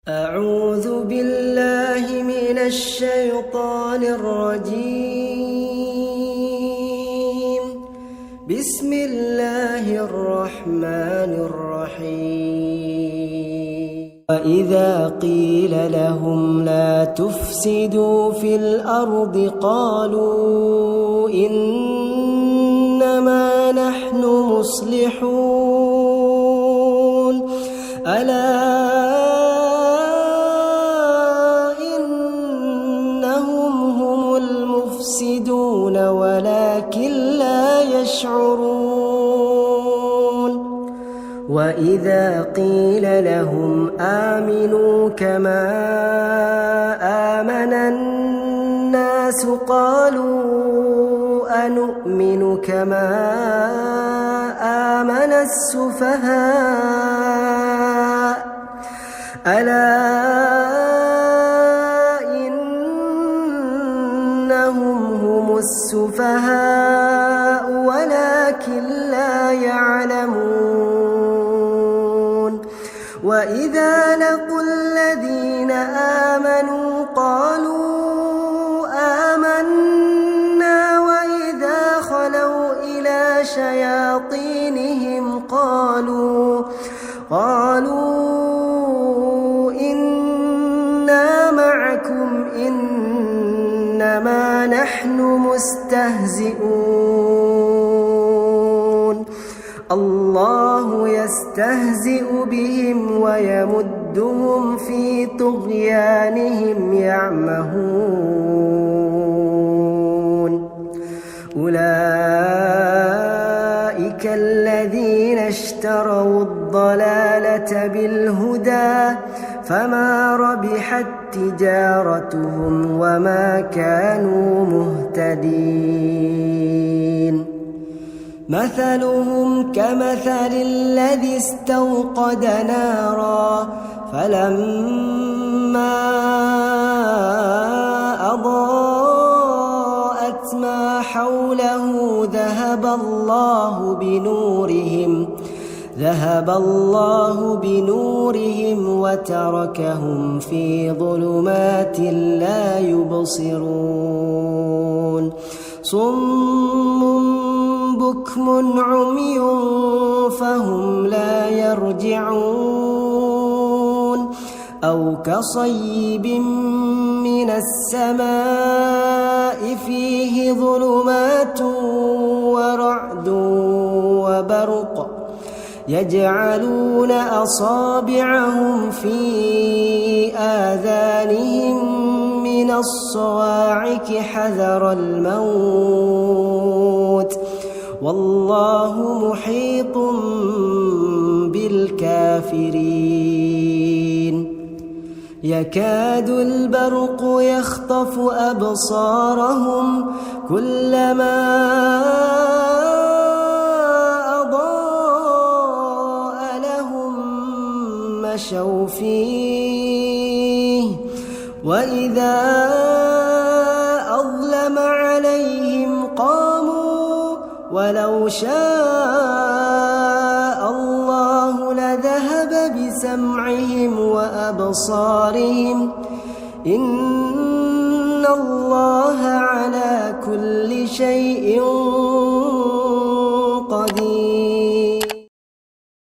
أعوذ بالله من الشيطان الرجيم. بسم الله الرحمن الرحيم. وإذا قيل لهم لا تفسدوا في الأرض قالوا إنما نحن مصلحون ألا يفسدون ولكن لا يشعرون. وإذا قيل لهم آمنوا كما آمن الناس قالوا أنؤمن كما آمن السفهاء ألا هم السفهاء ولكن لا يعلمون. وإذا لقوا الذين آمنوا قالوا آمنا وإذا خلوا إلى شياطينهم قالوا إنا معكم إنما نحن مستهزئون. الله يستهزئ بهم ويمدهم في طغيانهم يعمهون. أولئك الذين اشتروا الضلالة بالهدى فما ربحت تجارتهم وما كانوا مهتدين. مثلهم كمثل الذي استوقد نارا فلما أضاءت ما حوله ذهب الله بنورهم وتركهم في ظلمات لا يبصرون. صم بكم عمي فهم لا يرجعون. أو كصيب من السماء فيه ظلمات ورعد وبرق يجعلون أصابعهم في آذانهم من الصواعق حذر الموت والله محيط بالكافرين. يكاد البرق يخطف أبصارهم كلما أضاء لهم مشوا فيه وإذا أظلم عليهم قاموا ولو شاء الله لذهب بسمعهم وأبصارهم إن الله على كل شيء